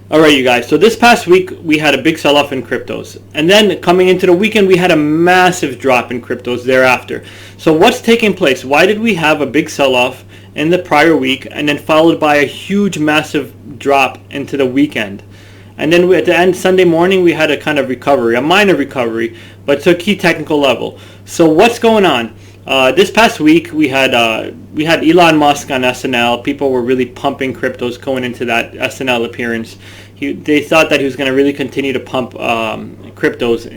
All right, you guys. So this past week we had a big sell-off in cryptos, and then coming into the weekend we had a massive drop in cryptos thereafter. So what's taking place? Why did we have a big sell-off in the prior week, and then followed by a huge, massive drop into the weekend? And then at the end, Sunday morning, we had a kind of recovery, a minor recovery, but to a key technical level. So what's going on? This past week, we had Elon Musk on SNL. People were really pumping cryptos going into that SNL appearance. They thought that he was going to really continue to pump cryptos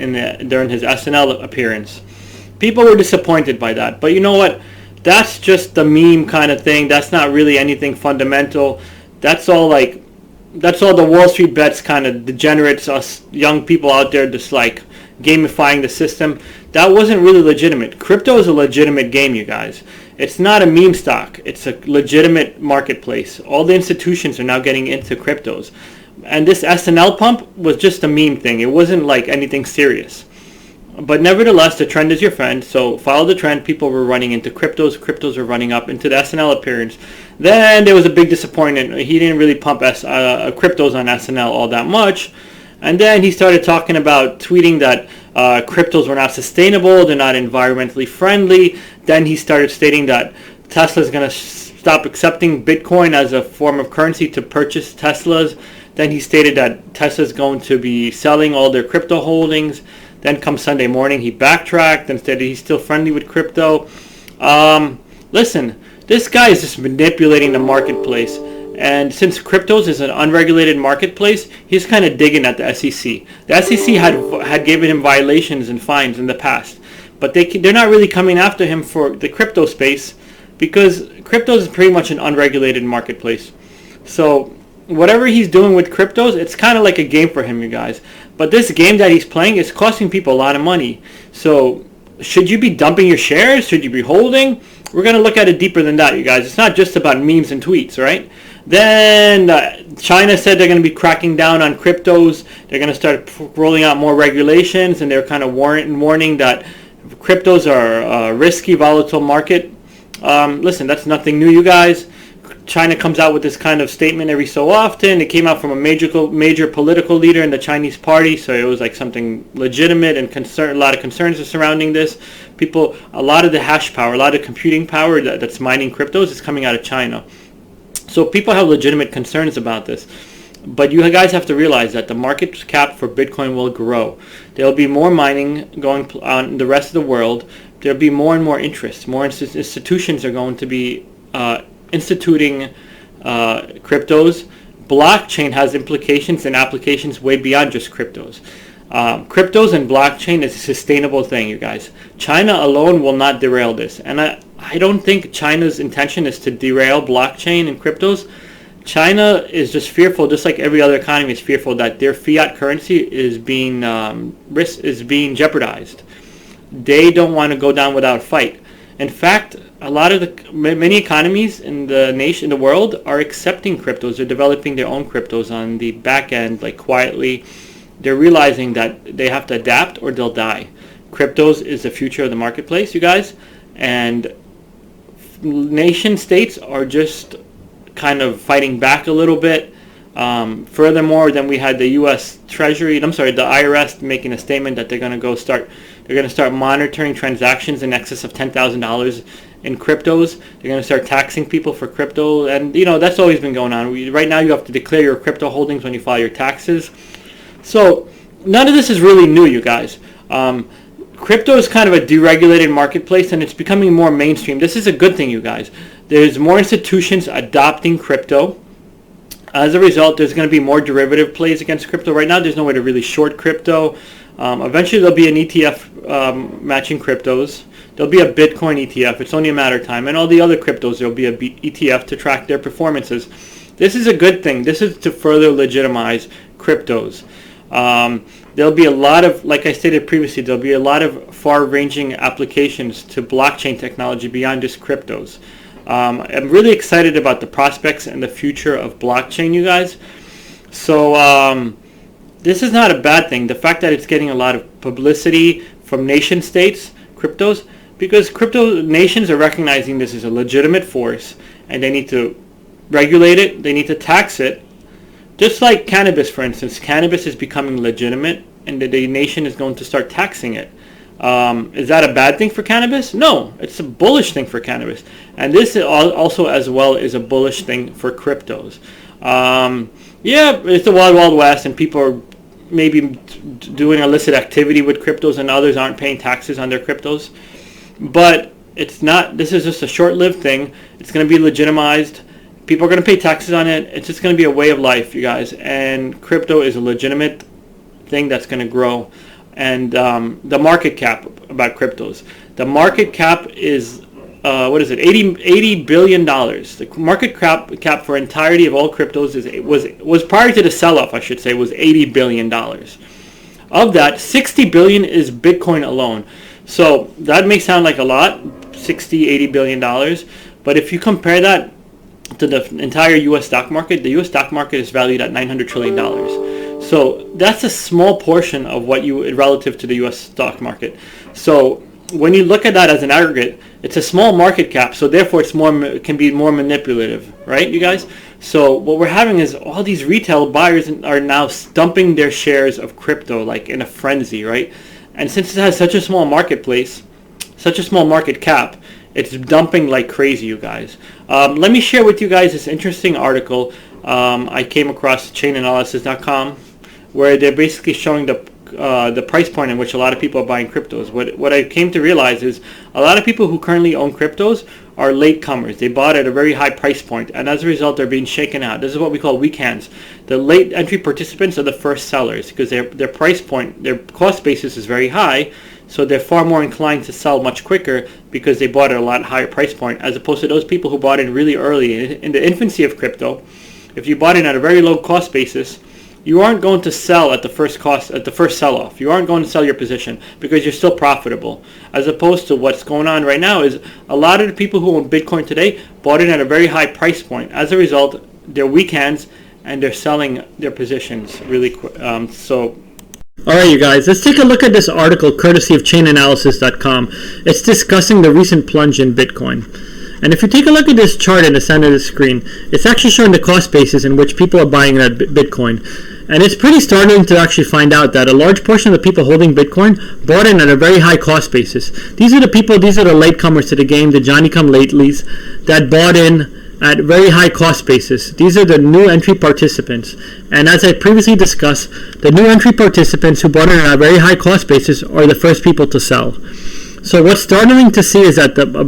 during his SNL appearance. People were disappointed by that, but you know what? That's just the meme kind of thing. That's not really anything fundamental. That's all the Wall Street bets kind of degenerates, us young people out there just like gamifying the system. That wasn't really legitimate. Crypto is a legitimate game, you guys. It's not a meme stock. It's a legitimate marketplace. All the institutions are now getting into cryptos. And this SNL pump was just a meme thing. It wasn't like anything serious. But nevertheless, the trend is your friend. So follow the trend. People were running into cryptos. Cryptos were running up into the SNL appearance. Then there was a big disappointment. He didn't really pump cryptos on SNL all that much. And then he started talking about tweeting that cryptos were not sustainable. They're not environmentally friendly. Then he started stating that Tesla is going to stop accepting Bitcoin as a form of currency to purchase Teslas. Then he stated that Tesla is going to be selling all their crypto holdings. Then come Sunday morning, he backtracked and said he's still friendly with crypto. Listen, this guy is just manipulating the marketplace. And since cryptos is an unregulated marketplace, he's kind of digging at the SEC. The SEC had given him violations and fines in the past. But they're not really coming after him for the crypto space because cryptos is pretty much an unregulated marketplace. So whatever he's doing with cryptos, it's kind of like a game for him, you guys. But this game that he's playing is costing people a lot of money. So should you be dumping your shares? Should you be holding? We're going to look at it deeper than that, you guys. It's not just about memes and tweets, right? Then China said they're going to be cracking down on cryptos. They're going to start rolling out more regulations, and they're kind of warning that cryptos are a risky, volatile market. Listen, that's nothing new, you guys. China comes out with this kind of statement every so often. It came out from a major political leader in the Chinese party, so it was like something legitimate and a lot of concerns are surrounding this. A lot of the hash power, a lot of computing power that's mining cryptos is coming out of China. So people have legitimate concerns about this. But you guys have to realize that the market cap for Bitcoin will grow. There'll be more mining going on in the rest of the world. There'll be more and more interest. More institutions are going to be instituting cryptos. Blockchain has implications and applications way beyond just cryptos. Cryptos and blockchain is a sustainable thing, you guys. China alone will not derail this. And I don't think China's intention is to derail blockchain and cryptos. China is just fearful, just like every other economy is fearful, that their fiat currency is being jeopardized. They don't want to go down without a fight. In fact, many economies in the world are accepting cryptos. They're developing their own cryptos on the back end, like quietly. They're realizing that they have to adapt or they'll die. Cryptos is the future of the marketplace, you guys, and nation states are just kind of fighting back a little bit. Furthermore, then we had the U.S. Treasury, the IRS making a statement that they're going to start monitoring transactions in excess of $10,000 in cryptos. They're going to start taxing people for crypto, and that's always been going on. Right now, you have to declare your crypto holdings when you file your taxes. So none of this is really new, you guys. Crypto is kind of a deregulated marketplace, and it's becoming more mainstream. This is a good thing, you guys. There's more institutions adopting crypto. As a result, there's going to be more derivative plays against crypto. Right now, there's no way to really short crypto. Eventually, there'll be an ETF matching cryptos. There'll be a Bitcoin ETF. It's only a matter of time. And all the other cryptos, there'll be a ETF to track their performances. This is a good thing. This is to further legitimize cryptos. There'll be a lot of, like I stated previously, there'll be a lot of far-ranging applications to blockchain technology beyond just cryptos. I'm really excited about the prospects and the future of blockchain, you guys. So this is not a bad thing. The fact that it's getting a lot of publicity from nation states, cryptos, because crypto nations are recognizing this as a legitimate force, and they need to regulate it, they need to tax it, Just like cannabis, for instance, cannabis is becoming legitimate, and the nation is going to start taxing it. Is that a bad thing for cannabis? No, it's a bullish thing for cannabis. And this also as well is a bullish thing for cryptos. Yeah, it's the wild, wild west, and people are maybe doing illicit activity with cryptos, and others aren't paying taxes on their cryptos. But it's not, this is just a short-lived thing. It's going to be legitimized. People are going to pay taxes on it. It's just going to be a way of life, you guys. And crypto is a legitimate thing that's going to grow. And the market cap about cryptos. The market cap is, what is it, $80 billion. The market cap for entirety of all cryptos was prior to the sell-off, I should say, was $80 billion. Of that, $60 billion is Bitcoin alone. So that may sound like a lot, $80 billion. But if you compare that to the entire U.S. stock market, the U.S. stock market is valued at $900 trillion. So that's a small portion of what relative to the U.S. stock market. So when you look at that as an aggregate, it's a small market cap. So therefore, it can be more manipulative, right, you guys? So what we're having is all these retail buyers are now dumping their shares of crypto like in a frenzy, right? And since it has such a small marketplace, such a small market cap, it's dumping like crazy, you guys. Let me share with you guys this interesting article I came across chainanalysis.com, where they're basically showing the price point in which a lot of people are buying cryptos. What I came to realize is a lot of people who currently own cryptos are latecomers. They bought at a very high price point, and as a result, they're being shaken out. This is what we call weak hands. The late entry participants are the first sellers because their price point, their cost basis is very high, so they're far more inclined to sell much quicker because they bought at a lot higher price point, as opposed to those people who bought in really early in the infancy of crypto. If you bought in at a very low cost basis, you aren't going to sell at the first sell-off. You aren't going to sell your position because you're still profitable. As opposed to what's going on right now is a lot of the people who own Bitcoin today bought in at a very high price point. As a result, they're weak hands and they're selling their positions really quick. All right, you guys, let's take a look at this article courtesy of chainanalysis.com. It's discussing the recent plunge in Bitcoin. And if you take a look at this chart in the center of the screen, it's actually showing the cost basis in which people are buying that Bitcoin. And it's pretty startling to actually find out that a large portion of the people holding Bitcoin bought in at a very high cost basis. These are the latecomers to the game, the Johnny-come-latelys, that bought in at very high cost basis. These are the new entry participants. And as I previously discussed, the new entry participants who bought in at a very high cost basis are the first people to sell. So what's startling to see is that a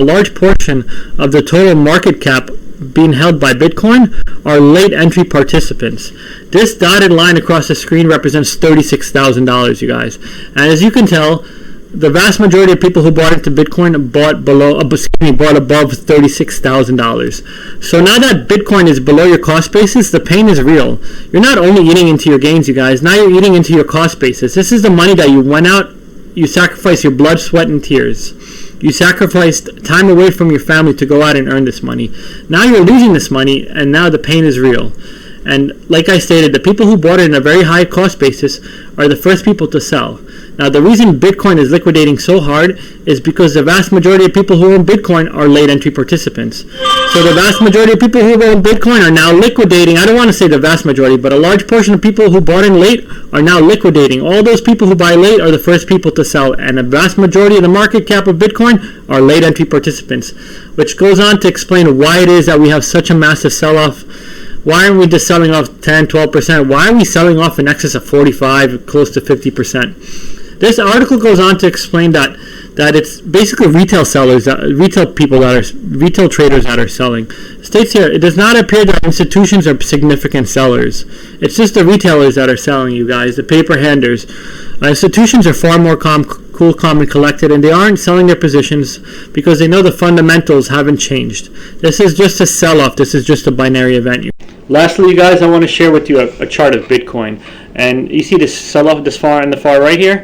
large portion of the total market cap being held by Bitcoin are late entry participants. This dotted line across the screen represents $36,000, you guys. And as you can tell, the vast majority of people who bought into Bitcoin bought above $36,000. So now that Bitcoin is below your cost basis, the pain is real. You're not only eating into your gains, you guys. Now you're eating into your cost basis. This is the money that you went out. You sacrificed your blood, sweat, and tears. You sacrificed time away from your family to go out and earn this money. Now you're losing this money, and now the pain is real. And like I stated, the people who bought it in a very high cost basis are the first people to sell. Now, the reason Bitcoin is liquidating so hard is because the vast majority of people who own Bitcoin are late entry participants. So the vast majority of people who own Bitcoin are now liquidating. I don't want to say the vast majority, but a large portion of people who bought in late are now liquidating. All those people who buy late are the first people to sell, and the vast majority of the market cap of Bitcoin are late entry participants, which goes on to explain why it is that we have such a massive sell-off. Why aren't we just selling off 10, 12%? Why are we selling off in excess of 45, close to 50%? This article goes on to explain that it's basically retail traders that are selling. It states here, it does not appear that institutions are significant sellers. It's just the retailers that are selling, you guys, the paper handlers. Institutions are far more cool, calm, and collected, and they aren't selling their positions because they know the fundamentals haven't changed. This is just a sell-off. This is just a binary event. Lastly, you guys, I want to share with you a chart of Bitcoin. And you see this sell-off this far in the far right here?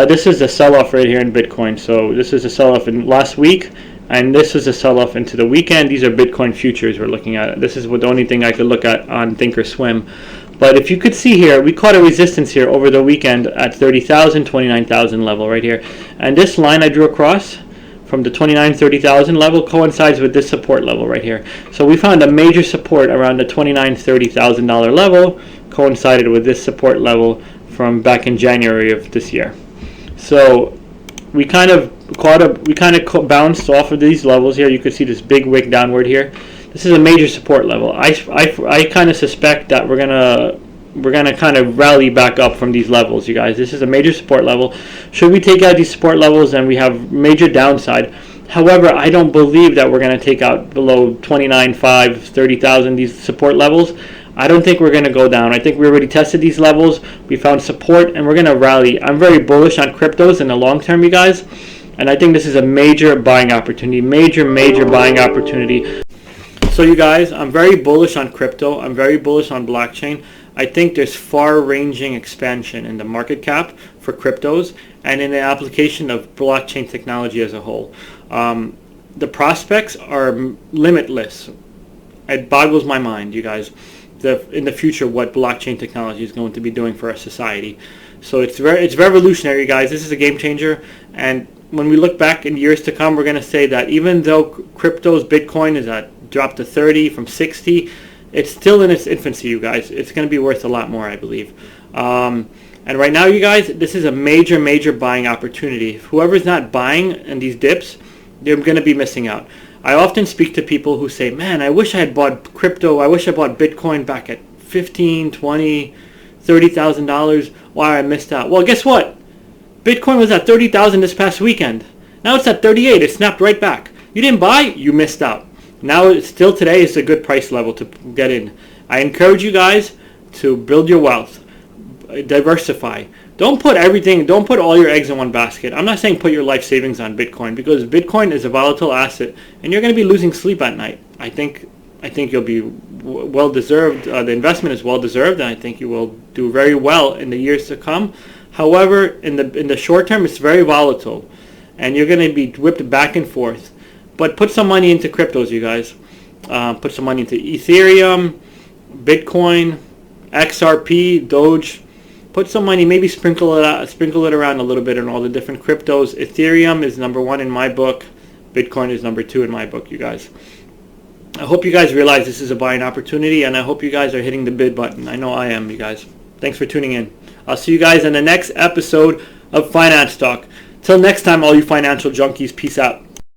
This is the sell-off right here in Bitcoin. So this is a sell-off in last week, and this is a sell-off into the weekend. These are Bitcoin futures we're looking at. This is the only thing I could look at on Thinkorswim. But if you could see here, we caught a resistance here over the weekend at 30,000, 29,000 level right here. And this line I drew across from the 29-30,000 level coincides with this support level right here. So we found a major support around the $29,000-$30,000 level, coincided with this support level from back in January of this year. So we kind of bounced off of these levels here. You can see this big wick downward here. This is a major support level. I kind of suspect that we're gonna kind of rally back up from these levels, you guys. This is a major support level. Should we take out these support levels, then we have major downside. However, I don't believe that we're going to take out below 29.5, 30,000, these support levels. I don't think we're going to go down. I think we already tested these levels. We found support, and we're going to rally. I'm very bullish on cryptos in the long term, you guys. And I think this is a major buying opportunity. Major buying opportunity. So, you guys, I'm very bullish on crypto. I'm very bullish on blockchain. I think there's far-ranging expansion in the market cap for cryptos and in the application of blockchain technology as a whole. The prospects are limitless. It boggles my mind, you guys, in the future what blockchain technology is going to be doing for our society. So it's revolutionary, guys. This is a game changer. And when we look back in years to come, we're going to say that even though cryptos, Bitcoin is dropped to 30 from 60, it's still in its infancy, you guys. It's going to be worth a lot more, I believe. And right now, you guys, this is a major buying opportunity. Whoever's not buying in these dips, they're going to be missing out. I often speak to people who say, man, I wish I had bought crypto. I wish I bought Bitcoin back at $15,000, $20,000, $30,000. Why I missed out? Well, guess what? Bitcoin was at $30,000 this past weekend. Now it's at 38. It snapped right back. You didn't buy, you missed out. Now, still today is a good price level to get in. I encourage you guys to build your wealth, diversify. Don't put all your eggs in one basket. I'm not saying put your life savings on Bitcoin, because Bitcoin is a volatile asset, and you're going to be losing sleep at night. I think you'll be well deserved. The investment is well deserved, and I think you will do very well in the years to come. However, in the short term, it's very volatile, and you're going to be whipped back and forth. But put some money into cryptos, you guys. Put some money into Ethereum, Bitcoin, XRP, Doge. Put some money, maybe sprinkle it around a little bit in all the different cryptos. Ethereum is number 1 in my book. Bitcoin is number 2 in my book, you guys. I hope you guys realize this is a buying opportunity, and I hope you guys are hitting the bid button. I know I am, you guys. Thanks for tuning in. I'll see you guys in the next episode of Finance Talk. Till next time, all you financial junkies, peace out.